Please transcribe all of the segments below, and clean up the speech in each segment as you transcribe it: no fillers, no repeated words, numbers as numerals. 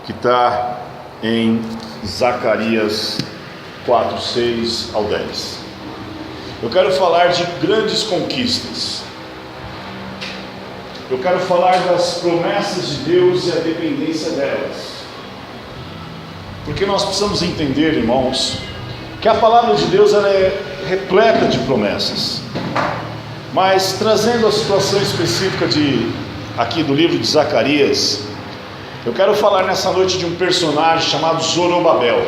que está em Zacarias 4, 6 ao 10. Eu quero falar de grandes conquistas. Eu quero falar das promessas de Deus e a dependência delas. Porque nós precisamos entender, irmãos, que a palavra de Deus ela é repleta de promessas. Mas trazendo a situação específica aqui do livro de Zacarias, eu quero falar nessa noite de um personagem chamado Zorobabel.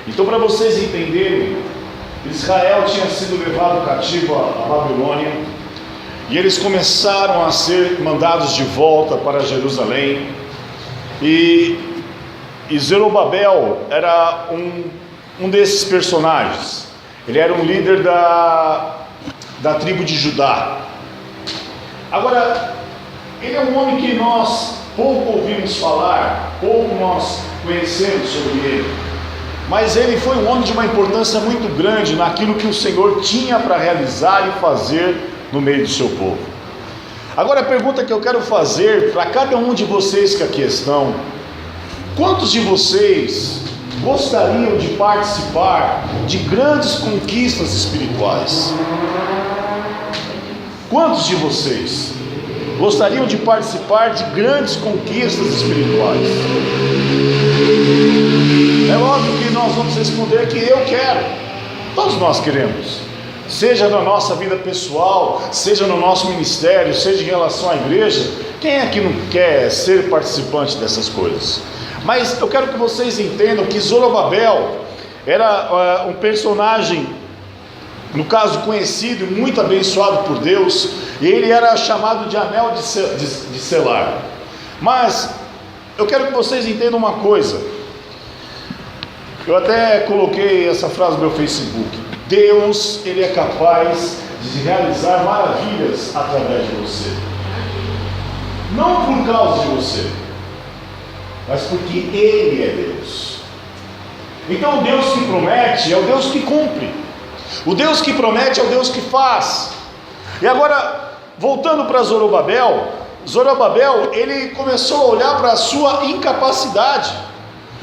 Então, para vocês entenderem, Israel tinha sido levado cativo à Babilônia, e eles começaram a ser mandados de volta para Jerusalém, e Zorobabel era um desses personagens. Ele era um líder da tribo de Judá. Agora, ele é um homem que nós pouco ouvimos falar, pouco nós conhecemos sobre ele, mas ele foi um homem de uma importância muito grande naquilo que o Senhor tinha para realizar e fazer no meio do seu povo. Agora a pergunta que eu quero fazer para cada um de vocês que aqui estão: quantos de vocês gostariam de participar de grandes conquistas espirituais? Quantos de vocês gostariam de participar de grandes conquistas espirituais? É óbvio que nós vamos responder que eu quero. Todos nós queremos, seja na nossa vida pessoal, seja no nosso ministério, seja em relação à igreja. Quem aqui não quer ser participante dessas coisas? Mas eu quero que vocês entendam que Zorobabel era um personagem, no caso conhecido e muito abençoado por Deus, e ele era chamado de anel de selar. Mas eu quero que vocês entendam uma coisa. Eu até coloquei essa frase no meu Facebook: Deus, Ele é capaz de realizar maravilhas através de você, não por causa de você, mas porque Ele é Deus. Então o Deus que promete é o Deus que cumpre. O Deus que promete é o Deus que faz. E agora, voltando para Zorobabel, ele começou a olhar para a sua incapacidade.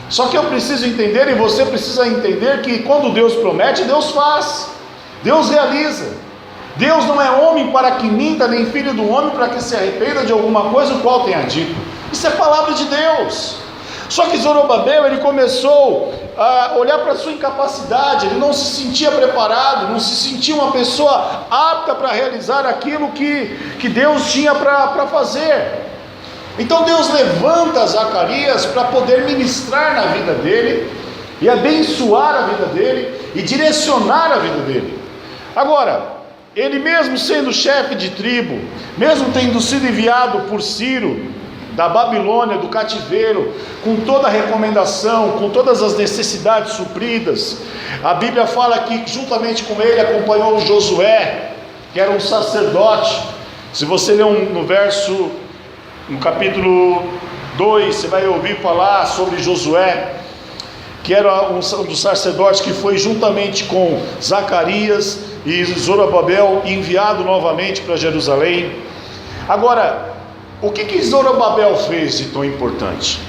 Só que eu preciso entender, e você precisa entender, que quando Deus promete, Deus faz, Deus realiza. Deus não é homem para que minta, nem filho do homem para que se arrependa de alguma coisa o qual tenha dito. Isso é palavra de Deus. Só que Zorobabel, ele começou a olhar para a sua incapacidade. Ele não se sentia preparado, não se sentia uma pessoa apta para realizar aquilo que Deus tinha para fazer. Então Deus levanta Zacarias para poder ministrar na vida dele, e abençoar a vida dele, e direcionar a vida dele. Agora, ele mesmo sendo chefe de tribo, mesmo tendo sido enviado por Ciro da Babilônia, do cativeiro, com toda a recomendação, com todas as necessidades supridas, a Bíblia fala que juntamente com ele acompanhou Josué, que era um sacerdote. Se você ler no capítulo 2, você vai ouvir falar sobre Josué, que era um dos sacerdotes que foi juntamente com Zacarias e Zorobabel enviado novamente para Jerusalém. Agora, o que Zorobabel fez de tão importante?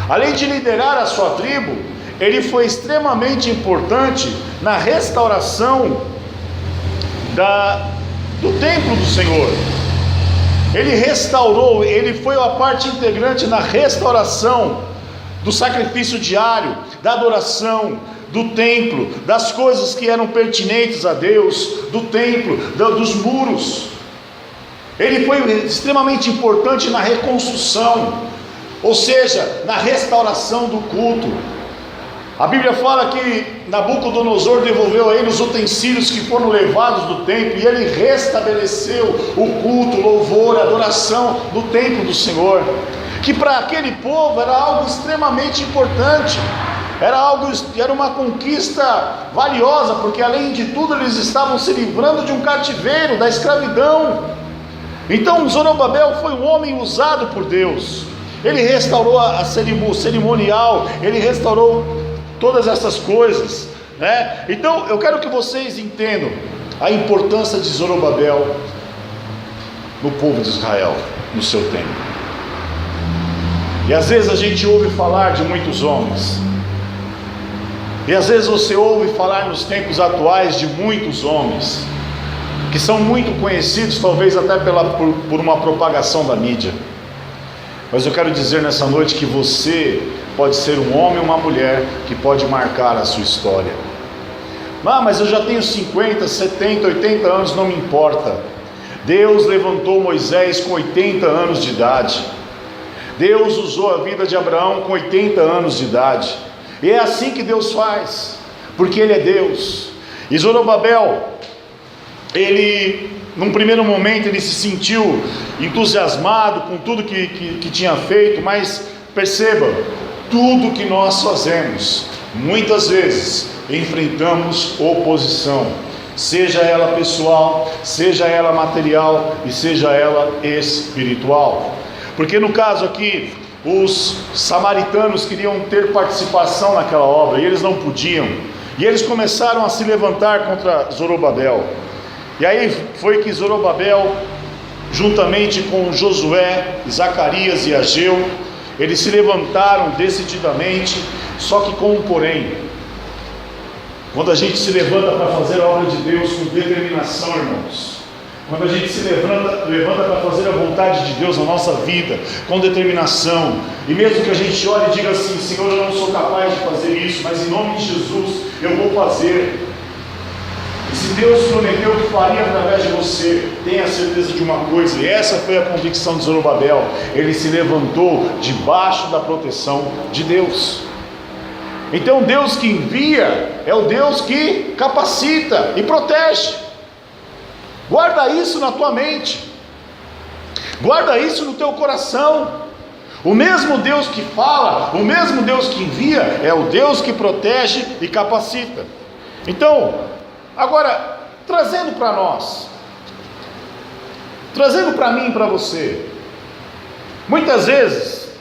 Além de liderar a sua tribo, ele foi extremamente importante na restauração do templo do Senhor. Ele restaurou, ele foi a parte integrante na restauração do sacrifício diário, da adoração, do templo, das coisas que eram pertinentes a Deus, do templo, dos muros. Ele foi extremamente importante na reconstrução, ou seja, na restauração do culto. A Bíblia fala que Nabucodonosor devolveu a ele os utensílios que foram levados do templo, e ele restabeleceu o culto, louvor, adoração do templo do Senhor, que para aquele povo era algo extremamente importante, era uma conquista valiosa, porque além de tudo eles estavam se livrando de um cativeiro, da escravidão. Então Zorobabel foi um homem usado por Deus. Ele restaurou a cerimonial, ele restaurou todas essas coisas, né? Então eu quero que vocês entendam a importância de Zorobabel no povo de Israel, no seu tempo. E às vezes a gente ouve falar de muitos homens, e às vezes você ouve falar nos tempos atuais de muitos homens, que são muito conhecidos, talvez até por uma propagação da mídia. Mas eu quero dizer nessa noite que você pode ser um homem ou uma mulher que pode marcar a sua história. Mas eu já tenho 50, 70, 80 anos, não me importa. Deus levantou Moisés com 80 anos de idade. Deus usou a vida de Abraão com 80 anos de idade. E é assim que Deus faz, porque Ele é Deus. E Zorobabel, num primeiro momento, ele se sentiu entusiasmado com tudo que tinha feito, mas perceba, tudo que nós fazemos, muitas vezes, enfrentamos oposição, seja ela pessoal, seja ela material e seja ela espiritual. Porque no caso aqui, os samaritanos queriam ter participação naquela obra, e eles não podiam, e eles começaram a se levantar contra Zorobabel. E aí foi que Zorobabel, juntamente com Josué, Zacarias e Ageu, eles se levantaram decididamente, só que com um porém. Quando a gente se levanta para fazer a obra de Deus com determinação, irmãos, quando a gente se levanta para fazer a vontade de Deus na nossa vida, com determinação, e mesmo que a gente olhe e diga assim: Senhor, eu não sou capaz de fazer isso, mas em nome de Jesus eu vou fazer. E se Deus prometeu que faria através de você, tenha certeza de uma coisa, e essa foi a convicção de Zorobabel: ele se levantou debaixo da proteção de Deus. Então Deus que envia é o Deus que capacita e protege. Guarda isso na tua mente, guarda isso no teu coração. O mesmo Deus que fala, o mesmo Deus que envia, é o Deus que protege e capacita. Então, agora, trazendo para nós, trazendo para mim e para você, muitas vezes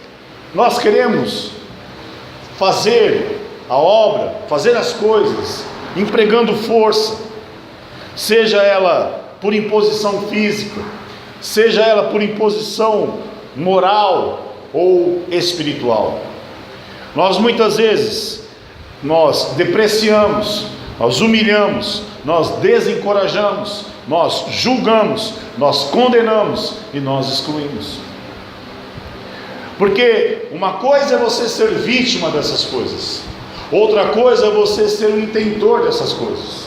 nós queremos fazer a obra, fazer as coisas, empregando força, seja ela por imposição física, seja ela por imposição moral ou espiritual. Nós muitas vezes, nós depreciamos, nós humilhamos, nós desencorajamos, nós julgamos, nós condenamos e nós excluímos. Porque uma coisa é você ser vítima dessas coisas, outra coisa é você ser o intentor dessas coisas.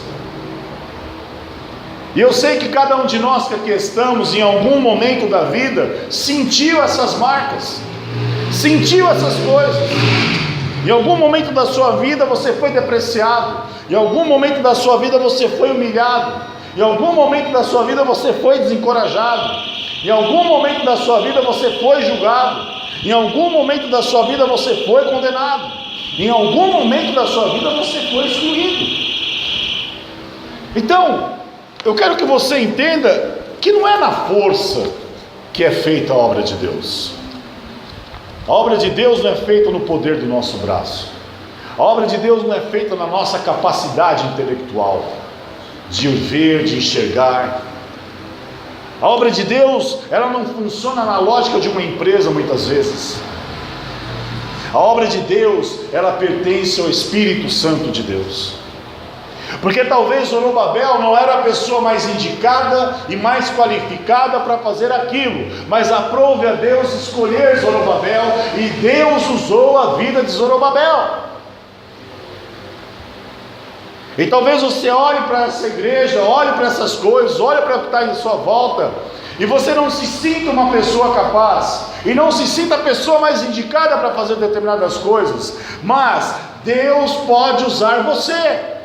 E eu sei que cada um de nós que aqui estamos, em algum momento da vida, sentiu essas marcas, sentiu essas coisas. Em algum momento da sua vida você foi depreciado, em algum momento da sua vida você foi humilhado, em algum momento da sua vida você foi desencorajado, em algum momento da sua vida você foi julgado, em algum momento da sua vida você foi condenado, em algum momento da sua vida você foi excluído. Então, eu quero que você entenda que não é na força que é feita a obra de Deus. A obra de Deus não é feita no poder do nosso braço. A obra de Deus não é feita na nossa capacidade intelectual, de ver, de enxergar. A obra de Deus, ela não funciona na lógica de uma empresa muitas vezes. A obra de Deus, ela pertence ao Espírito Santo de Deus. Porque talvez Zorobabel não era a pessoa mais indicada e mais qualificada para fazer aquilo, mas aprove a Deus escolher Zorobabel, e Deus usou a vida de Zorobabel. E talvez você olhe para essa igreja, olhe para essas coisas, olhe para o que está em sua volta, e você não se sinta uma pessoa capaz, e não se sinta a pessoa mais indicada para fazer determinadas coisas, mas Deus pode usar você.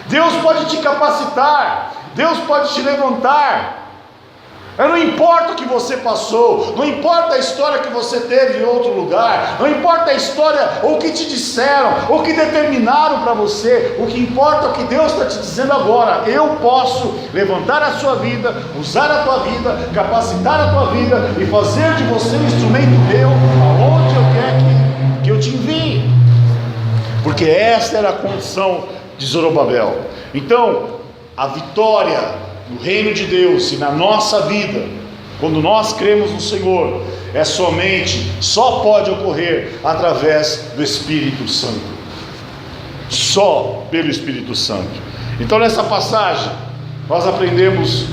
Deus pode te capacitar, Deus pode te levantar. Não importa o que você passou, não importa a história que você teve em outro lugar, não importa a história ou o que te disseram, ou o que determinaram para você, o que importa é o que Deus está te dizendo agora. Eu posso levantar a sua vida, usar a tua vida, capacitar a tua vida e fazer de você um instrumento meu, aonde eu quero que eu te envie, porque esta era a condição de Zorobabel. Então, a vitória no reino de Deus e na nossa vida, quando nós cremos no Senhor, só pode ocorrer através do Espírito Santo. Só pelo Espírito Santo. Então nessa passagem, nós aprendemos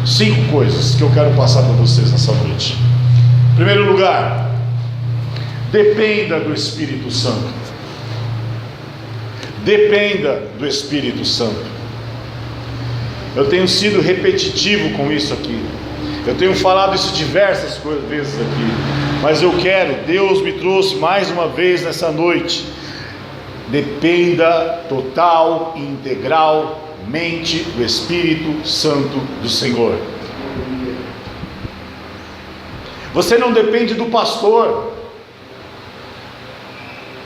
5 coisas que eu quero passar para vocês nessa noite. Em primeiro lugar, dependa do Espírito Santo. Dependa do Espírito Santo. Eu tenho sido repetitivo com isso aqui. Eu tenho falado isso diversas vezes aqui. Mas Deus me trouxe mais uma vez nessa noite. Dependa total e integralmente do Espírito Santo do Senhor. Você não depende do pastor.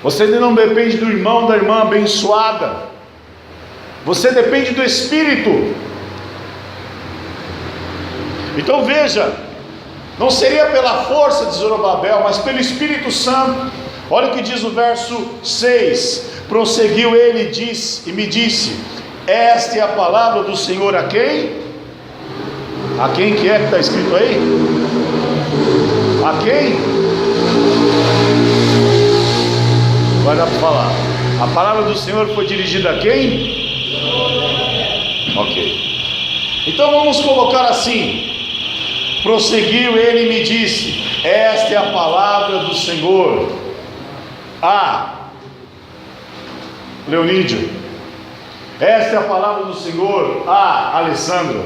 Você não depende do irmão, da irmã abençoada. Você depende do Espírito. Então veja, não seria pela força de Zorobabel, mas pelo Espírito Santo. Olha o que diz o verso 6. Prosseguiu ele e me disse: esta é a palavra do Senhor a quem? A quem que está escrito aí? A quem? Vai dar para falar. A palavra do Senhor foi dirigida a quem? Ok. Então vamos colocar assim. Prosseguiu ele e me disse: esta é a palavra do Senhor a Leonídio. Esta é a palavra do Senhor a Alessandra.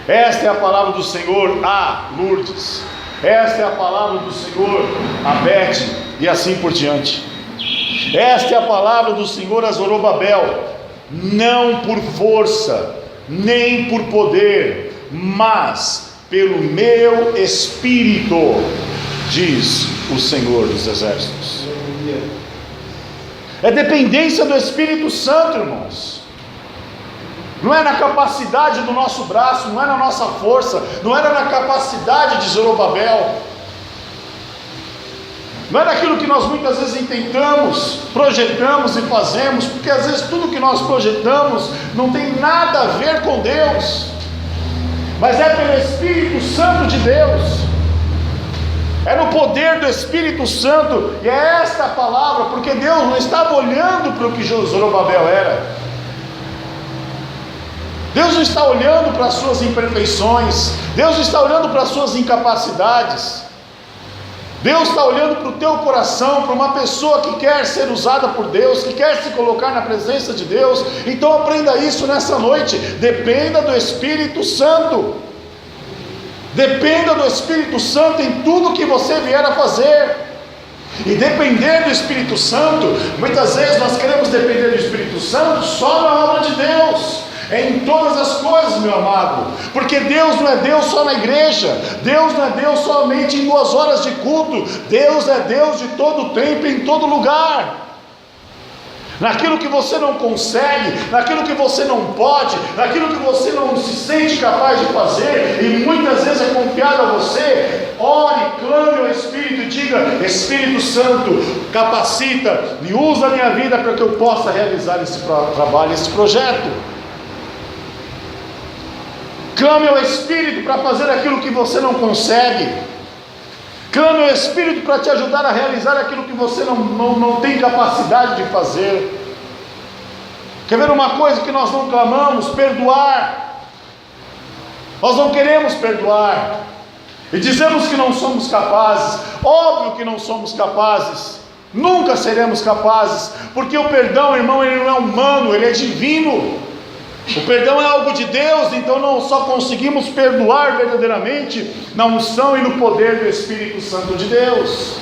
Esta é a palavra do Senhor a Lourdes. Esta é a palavra do Senhor a Beth, e assim por diante. Esta é a palavra do Senhor a Zorobabel, não por força, nem por poder, mas pelo meu Espírito, diz o Senhor dos Exércitos. É dependência do Espírito Santo, irmãos. Não é na capacidade do nosso braço, não é na nossa força, não era na capacidade de Zorobabel, não é naquilo que nós muitas vezes intentamos, projetamos e fazemos, porque às vezes tudo que nós projetamos não tem nada a ver com Deus, mas é pelo Espírito Santo de Deus, é no poder do Espírito Santo, e é esta a palavra, porque Deus não estava olhando para o que Zorobabel era. Deus não está olhando para as suas imperfeições, Deus não está olhando para as suas incapacidades, Deus está olhando para o teu coração, para uma pessoa que quer ser usada por Deus, que quer se colocar na presença de Deus. Então aprenda isso nessa noite, dependa do Espírito Santo, dependa do Espírito Santo em tudo que você vier a fazer. E depender do Espírito Santo, muitas vezes nós queremos depender do Espírito Santo só na obra de Deus, em todas as coisas, meu amado, porque Deus não é Deus só na igreja, Deus não é Deus somente em 2 horas de culto, Deus é Deus de todo o tempo, em todo lugar. Naquilo que você não consegue, naquilo que você não pode, naquilo que você não se sente capaz de fazer, e muitas vezes é confiado a você, ore, clame ao Espírito e diga: Espírito Santo, capacita, e usa a minha vida para que eu possa realizar esse trabalho, esse projeto. Clame ao Espírito para fazer aquilo que você não consegue. Clame ao Espírito para te ajudar a realizar aquilo que você não tem capacidade de fazer. Quer ver uma coisa que nós não clamamos? Perdoar. Nós não queremos perdoar, e dizemos que não somos capazes. Óbvio que não somos capazes, nunca seremos capazes, porque o perdão, irmão, ele não é humano, ele é divino. O perdão é algo de Deus, então não só conseguimos perdoar verdadeiramente na unção e no poder do Espírito Santo de Deus.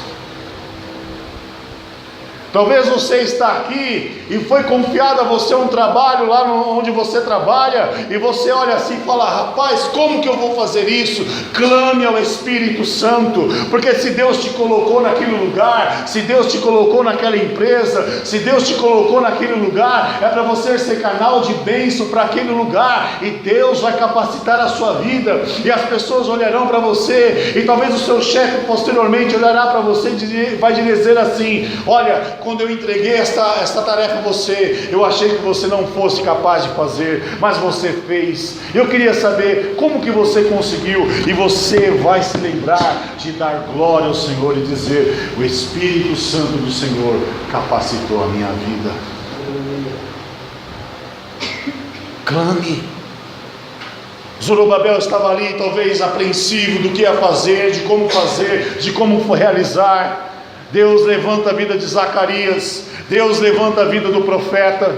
Talvez você está aqui e foi confiado a você um trabalho lá onde você trabalha, e você olha assim e fala: rapaz, como que eu vou fazer isso? Clame ao Espírito Santo, porque se Deus te colocou naquele lugar, se Deus te colocou naquela empresa, se Deus te colocou naquele lugar, é para você ser canal de bênção para aquele lugar, e Deus vai capacitar a sua vida, e as pessoas olharão para você, e talvez o seu chefe posteriormente olhará para você e vai dizer assim: olha, quando eu entreguei esta tarefa a você, eu achei que você não fosse capaz de fazer, mas você fez. Eu queria saber como que você conseguiu, e você vai se lembrar de dar glória ao Senhor e dizer: o Espírito Santo do Senhor capacitou a minha vida. Clame. Zorobabel estava ali, talvez apreensivo do que ia fazer, de como realizar. Deus levanta a vida de Zacarias, Deus levanta a vida do profeta,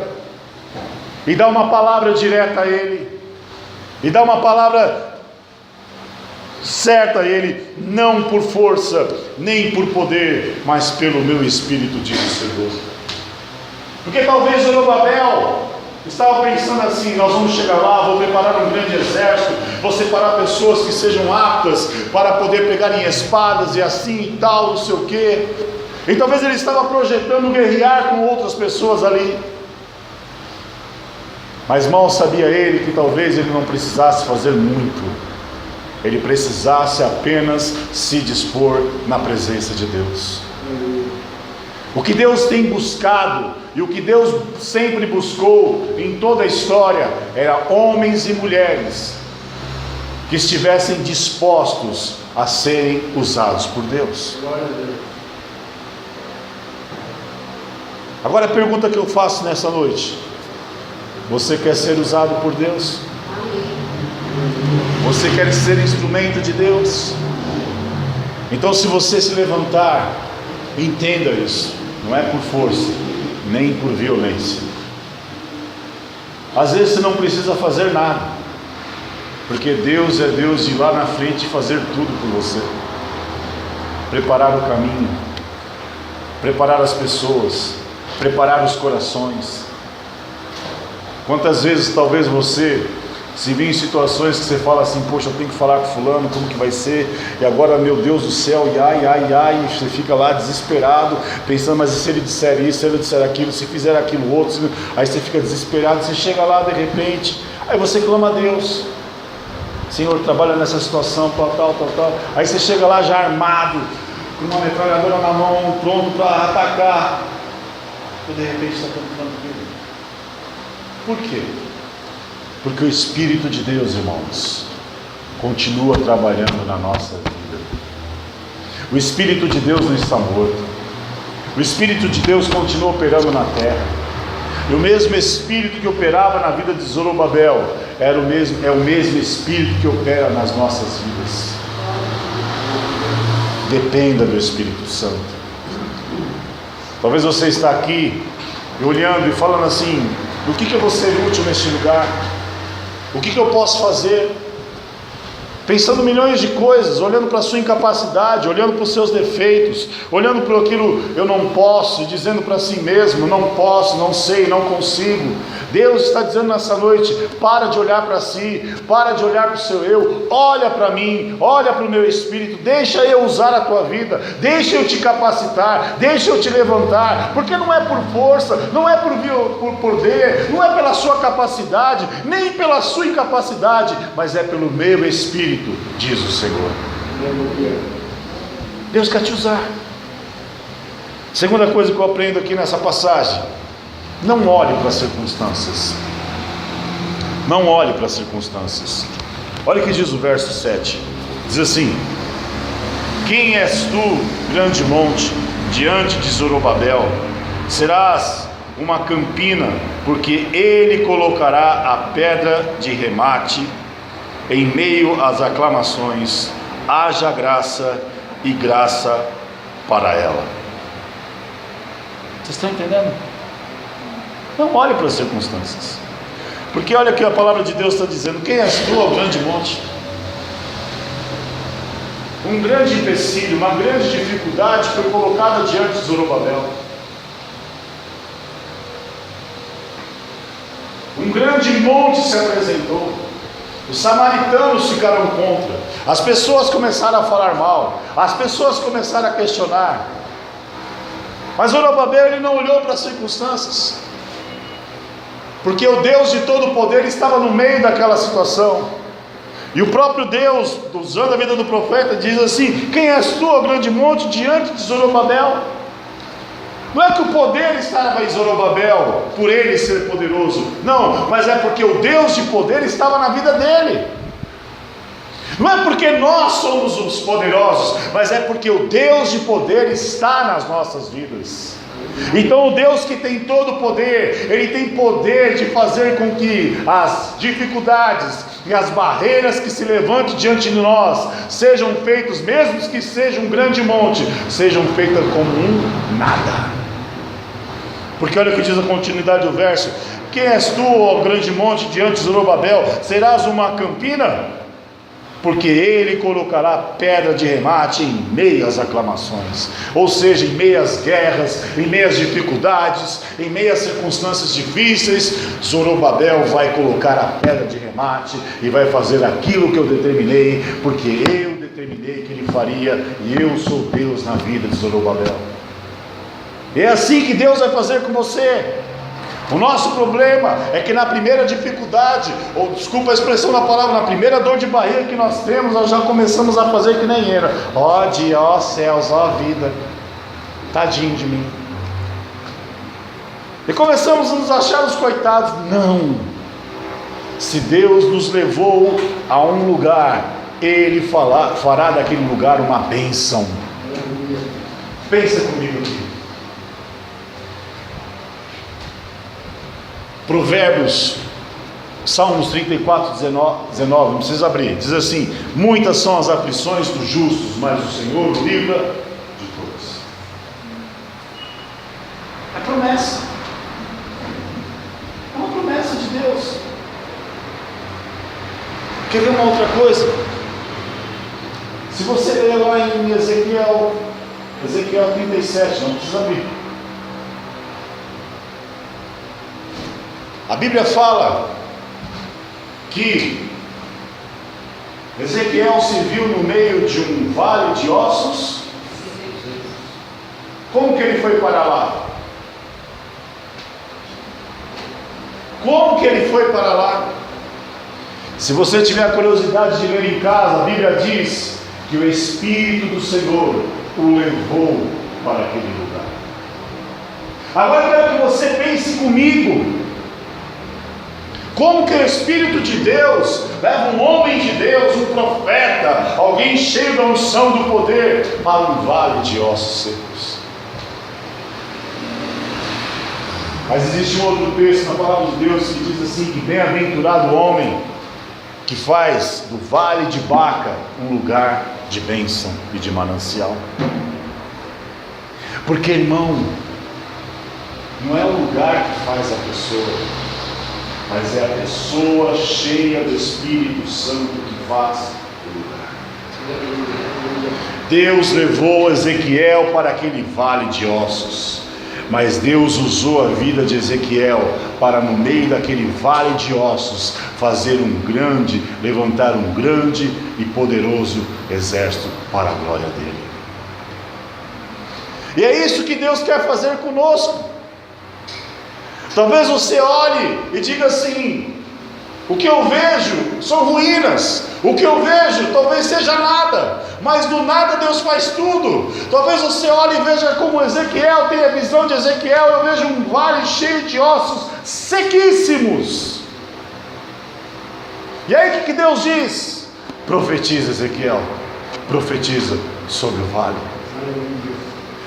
e dá uma palavra direta a ele, e dá uma palavra certa a ele: não por força, nem por poder, mas pelo meu Espírito, diz o Senhor. Porque talvez Zorobabel estava pensando assim: nós vamos chegar lá, vou preparar um grande exército, vou separar pessoas que sejam aptas para poder pegar em espadas e assim e tal, não sei o quê. E talvez ele estava projetando guerrear com outras pessoas ali. Mas mal sabia ele que talvez ele não precisasse fazer muito, ele precisasse apenas se dispor na presença de Deus. O que Deus tem buscado, e o que Deus sempre buscou em toda a história, era homens e mulheres que estivessem dispostos a serem usados por Deus. Agora a pergunta que eu faço nessa noite: você quer ser usado por Deus? Você quer ser instrumento de Deus? Então, se você se levantar, entenda isso: não é por força, nem por violência. Às vezes você não precisa fazer nada, porque Deus é Deus de ir lá na frente fazer tudo por você. Preparar o caminho, preparar as pessoas, preparar os corações. Quantas vezes talvez você se vê em situações que você fala assim: poxa, eu tenho que falar com fulano, como que vai ser? E agora, meu Deus do céu, e ai, você fica lá desesperado, pensando: mas e se ele disser isso, se ele disser aquilo, se fizer aquilo outro? Aí você fica desesperado, você chega lá de repente, aí você clama a Deus: Senhor, trabalha nessa situação, tal. Aí você chega lá já armado, com uma metralhadora na mão, pronto para atacar, e de repente está tudo tranquilo. Por quê? Porque o Espírito de Deus, irmãos, continua trabalhando na nossa vida. O Espírito de Deus não está morto. O Espírito de Deus continua operando na terra. E o mesmo Espírito que operava na vida de Zorobabel é o mesmo Espírito que opera nas nossas vidas. Dependa do Espírito Santo. Talvez você está aqui olhando e falando assim: o que eu vou ser útil neste lugar? O que eu posso fazer? Pensando milhões de coisas, olhando para a sua incapacidade, olhando para os seus defeitos, olhando para aquilo eu não posso, e dizendo para si mesmo: não posso, não sei, não consigo. Deus está dizendo nessa noite: para de olhar para si, para de olhar para o seu eu, olha para mim, olha para o meu Espírito, deixa eu usar a tua vida, deixa eu te capacitar, deixa eu te levantar, porque não é por força, não é por poder, não é pela sua capacidade, nem pela sua incapacidade, mas é pelo meu Espírito, diz o Senhor. Deus quer te usar. Segunda coisa que eu aprendo aqui nessa passagem: não olhe para as circunstâncias. Não olhe para as circunstâncias. Olha o que diz o verso 7. Diz assim: quem és tu, grande monte, diante de Zorobabel? Serás uma campina, porque ele colocará a pedra de remate em meio às aclamações. Haja graça e graça para ela. Vocês estão entendendo? Não olhe para as circunstâncias, porque olha o que a palavra de Deus está dizendo: quem és tu, ó grande monte? Um grande empecilho, uma grande dificuldade foi colocada diante de Zorobabel. Um grande monte se apresentou. Os samaritanos ficaram contra. As pessoas começaram a falar mal. As pessoas começaram a questionar. Mas Zorobabel, ele não olhou para as circunstâncias, porque o Deus de todo o poder estava no meio daquela situação. E o próprio Deus, usando a vida do profeta, diz assim: quem és tu, ó grande monte, diante de Zorobabel? Não é que o poder estava em Zorobabel, por ele ser poderoso. Não, mas é porque o Deus de poder estava na vida dele. Não é porque nós somos os poderosos, mas é porque o Deus de poder está nas nossas vidas. Então o Deus que tem todo o poder, Ele tem poder de fazer com que as dificuldades e as barreiras que se levantem diante de nós sejam feitos, mesmo que seja um grande monte, sejam feitas como um nada. Porque olha o que diz a continuidade do verso: quem és tu, ó grande monte, diante de Zorobabel? Serás uma campina? Porque ele colocará pedra de remate em meio às aclamações. Ou seja, em meio às guerras, em meio às dificuldades, em meio às circunstâncias difíceis, Zorobabel vai colocar a pedra de remate e vai fazer aquilo que eu determinei, porque eu determinei que ele faria, e eu sou Deus na vida de Zorobabel. É assim que Deus vai fazer com você. O nosso problema é que na primeira dificuldade, ou desculpa a expressão da palavra, na primeira dor de barriga que nós temos, nós já começamos a fazer que nem era. Ó dia, ó céus, ó vida, tadinho de mim. E começamos a nos achar os coitados. Não. Se Deus nos levou a um lugar, Ele fará daquele lugar uma bênção. Pensa comigo aqui. Provérbios, Salmos 34, 19, não precisa abrir, diz assim: muitas são as aflições dos justos, mas o Senhor o livra de todas. É promessa, é uma promessa de Deus. Quer ver uma outra coisa? Se você ler lá em Ezequiel 37, não precisa abrir. A Bíblia fala que Ezequiel se viu no meio de um vale de ossos. Como que ele foi para lá? Como que ele foi para lá? Se você tiver a curiosidade de ler em casa, a Bíblia diz que o Espírito do Senhor o levou para aquele lugar. Agora eu quero que você pense comigo. Como que o Espírito de Deus leva um homem de Deus, um profeta, alguém cheio da unção do poder, para um vale de ossos secos? Mas existe um outro texto na palavra de Deus que diz assim: que bem-aventurado o homem que faz do vale de Baca um lugar de bênção e de manancial. Porque, irmão, não é o lugar que faz a pessoa, mas é a pessoa cheia do Espírito Santo que faz o lugar. Deus levou Ezequiel para aquele vale de ossos, mas Deus usou a vida de Ezequiel para, no meio daquele vale de ossos, levantar um grande e poderoso exército para a glória dele. E é isso que Deus quer fazer conosco. Talvez você olhe e diga assim: o que eu vejo são ruínas, o que eu vejo talvez seja nada, mas do nada Deus faz tudo. Talvez você olhe e veja como Ezequiel tem a visão de Ezequiel: eu vejo um vale cheio de ossos sequíssimos. E aí o que Deus diz? Profetiza, Ezequiel, profetiza sobre o vale.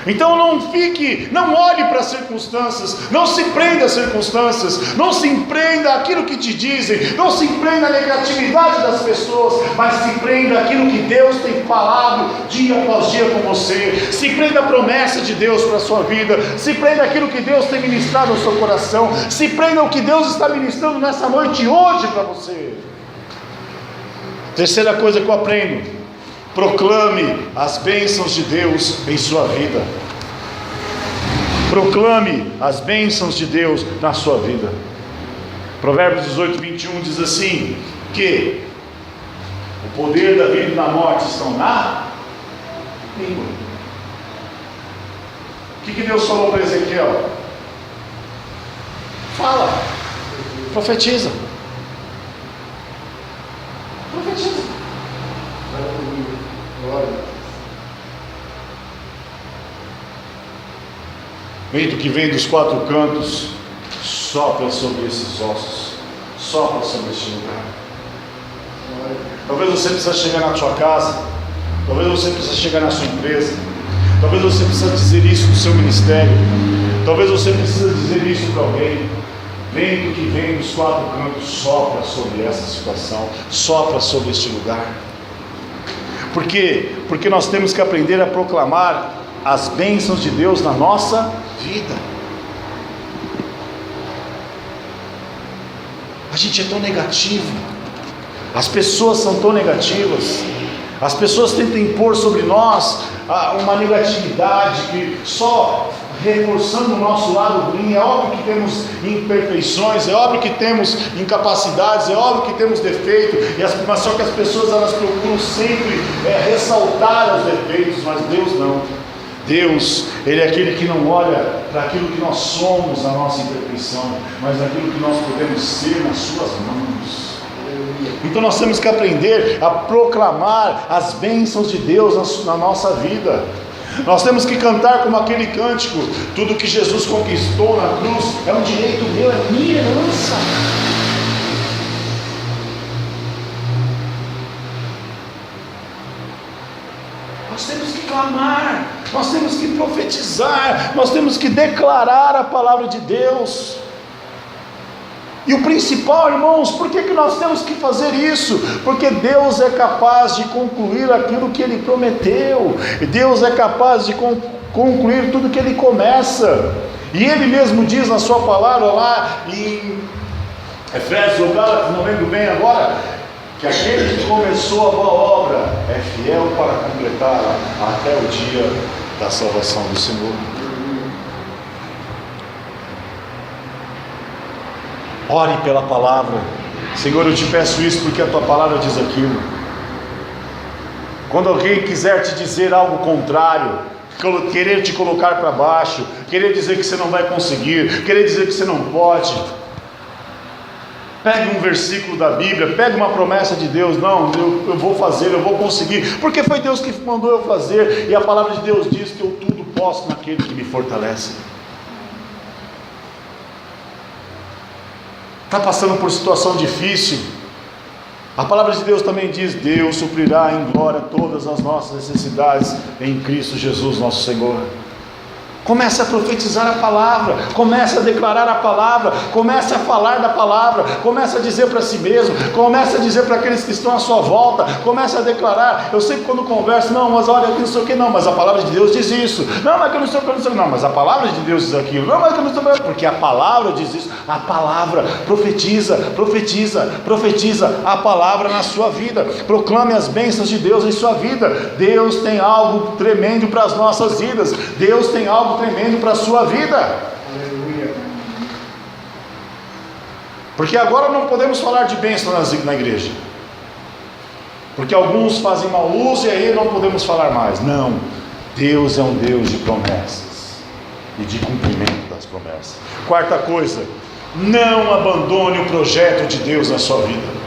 Então não olhe para as circunstâncias, não se prenda às circunstâncias, não se prenda àquilo que te dizem, não se prenda à negatividade das pessoas, mas se prenda àquilo que Deus tem falado dia após dia com você. Se prenda à promessa de Deus para a sua vida, se prenda àquilo que Deus tem ministrado ao seu coração, se prenda ao que Deus está ministrando nessa noite hoje para você. Terceira coisa que eu aprendo: proclame as bênçãos de Deus em sua vida. Proclame as bênçãos de Deus na sua vida. Provérbios 18, 21 diz assim: que o poder da vida e da morte estão na língua. O que Deus falou para Ezequiel? Fala, profetiza. Profetiza. vento que vem dos quatro cantos, sopra sobre esses ossos, sopra sobre este lugar. Talvez você precise chegar na sua casa, talvez você precise chegar na sua empresa, talvez você precise dizer isso no seu ministério, talvez você precise dizer isso para alguém. Vento que vem dos quatro cantos, sopra sobre essa situação, sopra sobre este lugar. Por quê? Porque nós temos que aprender a proclamar as bênçãos de Deus na nossa vida. A gente é tão negativo, as pessoas são tão negativas, as pessoas tentam impor sobre nós uma negatividade que só reforçando o nosso lado ruim. É óbvio que temos imperfeições, é óbvio que temos incapacidades, é óbvio que temos defeito, mas só que as pessoas elas procuram sempre ressaltar os defeitos, mas Deus não. Deus, Ele é aquele que não olha para aquilo que nós somos, a nossa imperfeição, mas aquilo que nós podemos ser nas suas mãos. Então nós temos que aprender a proclamar as bênçãos de Deus na nossa vida. Nós temos que cantar como aquele cântico: tudo que Jesus conquistou na cruz é um direito meu, é minha herança. Nós temos que clamar, nós temos que profetizar, nós temos que declarar a palavra de Deus. E o principal, irmãos, por que nós temos que fazer isso? Porque Deus é capaz de concluir aquilo que Ele prometeu. Deus é capaz de concluir tudo que Ele começa. E Ele mesmo diz na sua palavra lá em Efésios ou Gálatas, não lembro bem agora, que aquele que começou a boa obra é fiel para completá-la até o dia da salvação do Senhor. Ore pela palavra. Senhor, eu te peço isso porque a tua palavra diz aquilo. Quando alguém quiser te dizer algo contrário, querer te colocar para baixo, querer dizer que você não vai conseguir, querer dizer que você não pode, pegue um versículo da Bíblia, pegue uma promessa de Deus. Não, eu vou fazer, eu vou conseguir, porque foi Deus que mandou eu fazer, e a palavra de Deus diz que eu tudo posso naquele que me fortalece. Está passando por situação difícil, a palavra de Deus também diz: Deus suprirá em glória todas as nossas necessidades em Cristo Jesus nosso Senhor. Comece a profetizar a palavra, comece a declarar a palavra, comece a falar da palavra, comece a dizer para si mesmo, comece a dizer para aqueles que estão à sua volta, comece a declarar. Eu sempre quando converso, não, mas olha, eu não sei o que, não, mas a palavra de Deus diz isso, não, mas que eu não sei o que, eu não sei o que, não, mas a palavra de Deus diz aquilo, não, mas que eu não sei o que, porque a palavra diz isso. A palavra profetiza, profetiza, profetiza a palavra na sua vida, proclame as bênçãos de Deus em sua vida. Deus tem algo tremendo para as nossas vidas, Deus tem algo tremendo para a sua vida. Aleluia. Porque agora não podemos falar de bênção na igreja, porque alguns fazem mau uso e aí não podemos falar mais. Não, Deus é um Deus de promessas e de cumprimento das promessas. Quarta coisa, não abandone o projeto de Deus na sua vida.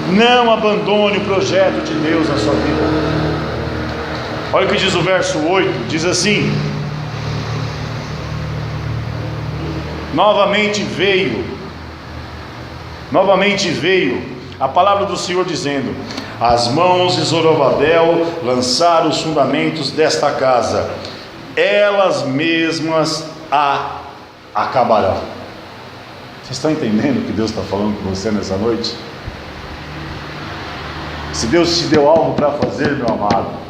Não abandone o projeto de Deus na sua vida. Olha o que diz o verso 8, diz assim: novamente veio a palavra do Senhor dizendo: as mãos de Zorobabel lançaram os fundamentos desta casa, elas mesmas a acabarão. Vocês estão entendendo o que Deus está falando com você nessa noite? Se Deus te deu algo para fazer, meu amado,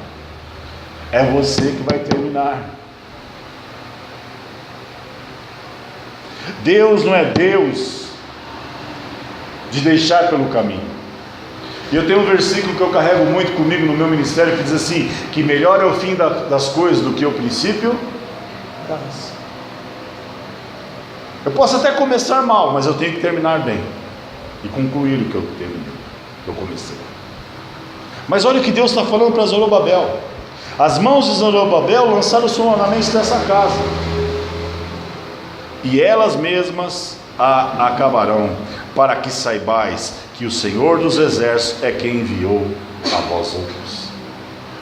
é você que vai terminar. Deus não é Deus de deixar pelo caminho. E eu tenho um versículo que eu carrego muito comigo no meu ministério, que diz assim: que melhor é o fim das coisas do que o princípio das. Eu posso até começar mal, mas eu tenho que terminar bem e concluir o que eu comecei. Mas olha o que Deus está falando para Zorobabel: as mãos de Zorobabel lançaram os fundamentos dessa casa, e elas mesmas a acabarão, para que saibais que o Senhor dos Exércitos é quem enviou a vós outros.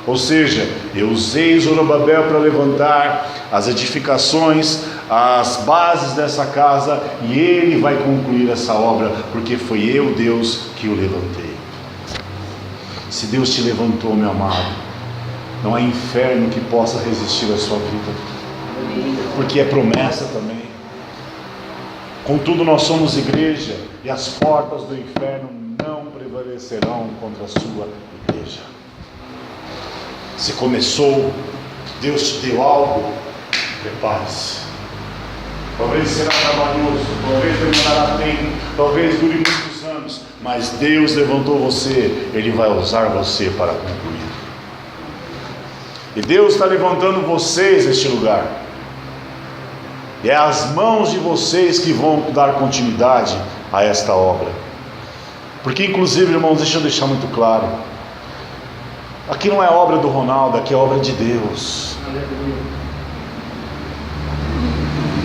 Ou seja, eu usei Zorobabel para levantar as edificações, as bases dessa casa, e ele vai concluir essa obra, porque foi eu, Deus, que o levantei. Se Deus te levantou, meu amado, não há inferno que possa resistir à sua vida, porque é promessa também. Contudo, nós somos igreja, e as portas do inferno não prevalecerão contra a sua igreja. Se começou, Deus te deu algo, prepare-se. Talvez será trabalhoso, talvez demorará tempo, talvez dure muitos anos, mas Deus levantou você, Ele vai usar você para concluir. E Deus está levantando vocês neste lugar. E é as mãos de vocês que vão dar continuidade a esta obra. Porque inclusive, irmãos, deixa eu deixar muito claro, aqui não é obra do Ronaldo, aqui é obra de Deus.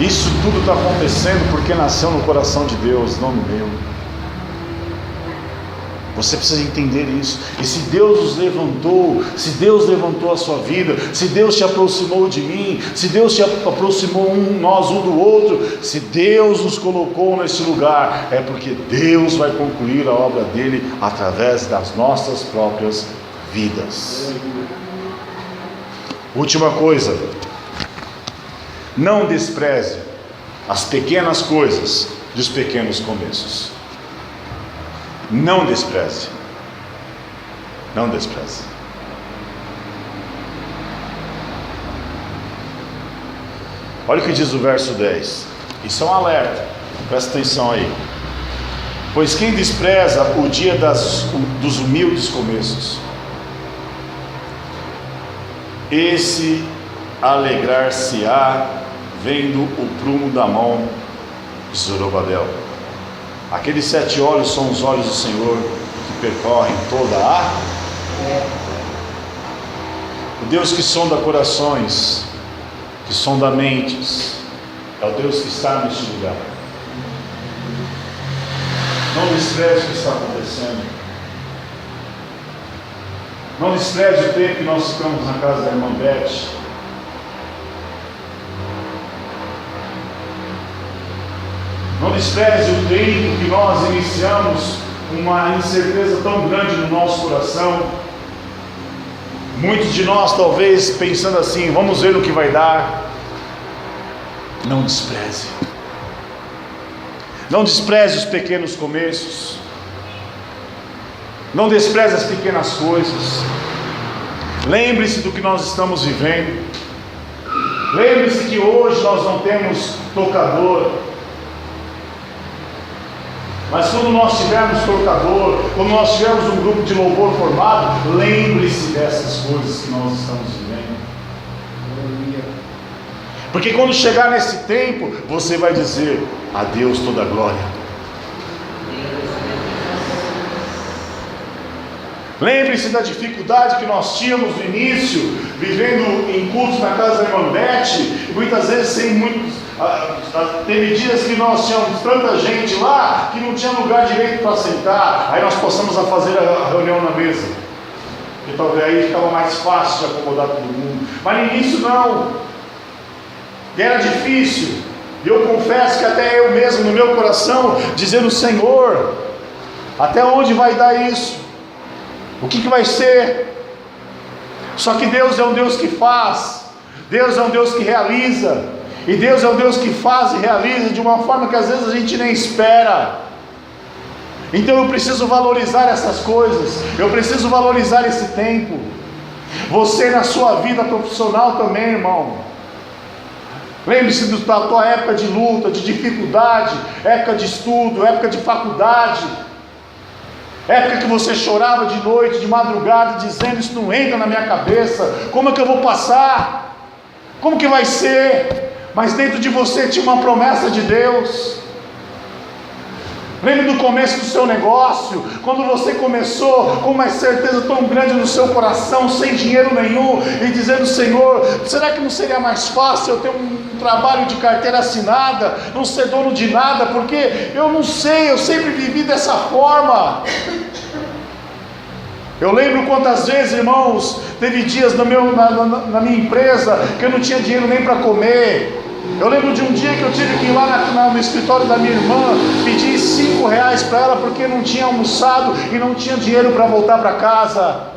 Isso tudo está acontecendo porque nasceu no coração de Deus, não no meu. Você precisa entender isso. E se Deus os levantou, se Deus levantou a sua vida, se Deus te aproximou de mim, se Deus te aproximou nós um do outro, se Deus nos colocou nesse lugar, é porque Deus vai concluir a obra dele através das nossas próprias vidas. Última coisa, não despreze as pequenas coisas dos pequenos começos. Não despreze. Não despreze. Olha o que diz o verso 10. Isso é um alerta. Presta atenção aí. Pois quem despreza o dia dos humildes começos, esse alegrar-se-á vendo o prumo da mão de Zorobabel. Aqueles 7 olhos são os olhos do Senhor que percorrem toda a terra. O Deus que sonda corações, que sonda mentes, é o Deus que está neste lugar. Não despreze o que está acontecendo. Não despreze o tempo que nós ficamos na casa da irmã Beth. Não despreze o tempo que nós iniciamos uma incerteza tão grande no nosso coração. Muitos de nós talvez pensando assim, vamos ver o que vai dar. Não despreze. Não despreze os pequenos começos. Não despreze as pequenas coisas. Lembre-se do que nós estamos vivendo. Lembre-se que hoje nós não temos tocador. Mas quando nós tivermos tocador, quando nós tivermos um grupo de louvor formado, lembre-se dessas coisas que nós estamos vivendo. Porque quando chegar nesse tempo, você vai dizer: a Deus toda a glória. Lembre-se da dificuldade que nós tínhamos no início, vivendo em cultos na casa da irmã Beth, muitas vezes sem muitos. Teve dias que nós tínhamos tanta gente lá que não tinha lugar direito para sentar. Aí nós passamos a fazer a reunião na mesa, porque talvez aí ficava mais fácil de acomodar todo mundo. Mas no início não, e era difícil. E eu confesso que até eu mesmo no meu coração dizendo: Senhor, até onde vai dar isso? O que vai ser? Só que Deus é um Deus que faz, Deus é um Deus que realiza. E Deus é um Deus que faz e realiza de uma forma que às vezes a gente nem espera. Então eu preciso valorizar essas coisas. Eu preciso valorizar esse tempo. Você na sua vida profissional também, irmão. Lembre-se da tua época de luta, de dificuldade, época de estudo, época de faculdade, época que você chorava de noite, de madrugada, dizendo: isso não entra na minha cabeça, como é que eu vou passar? Como que vai ser? Mas dentro de você tinha uma promessa de Deus. Lembre do começo do seu negócio, quando você começou com uma certeza tão grande no seu coração, sem dinheiro nenhum, e dizendo: Senhor, será que não seria mais fácil eu ter um trabalho de carteira assinada, não ser dono de nada, porque eu não sei, eu sempre vivi dessa forma. Eu lembro quantas vezes, irmãos, Teve dias na minha empresa que eu não tinha dinheiro nem para comer. Eu lembro de um dia que eu tive que ir lá no escritório da minha irmã, pedir R$ 5 para ela porque não tinha almoçado e não tinha dinheiro para voltar para casa.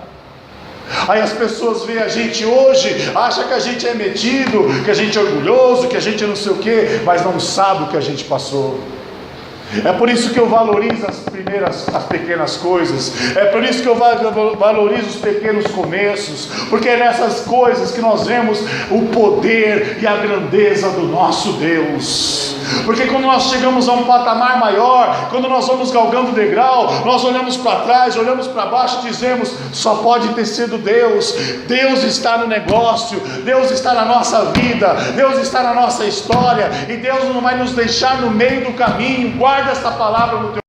Aí as pessoas veem a gente hoje, acham que a gente é metido, que a gente é orgulhoso, que a gente é não sei o que, mas não sabe o que a gente passou. É por isso que eu valorizo as pequenas coisas. É por isso que eu valorizo os pequenos começos. Porque é nessas coisas que nós vemos o poder e a grandeza do nosso Deus. Porque quando nós chegamos a um patamar maior, quando nós vamos galgando o degrau, nós olhamos para trás, olhamos para baixo e dizemos: só pode ter sido Deus. Deus está no negócio, Deus está na nossa vida, Deus está na nossa história, e Deus não vai nos deixar no meio do caminho. Guarda esta palavra no teu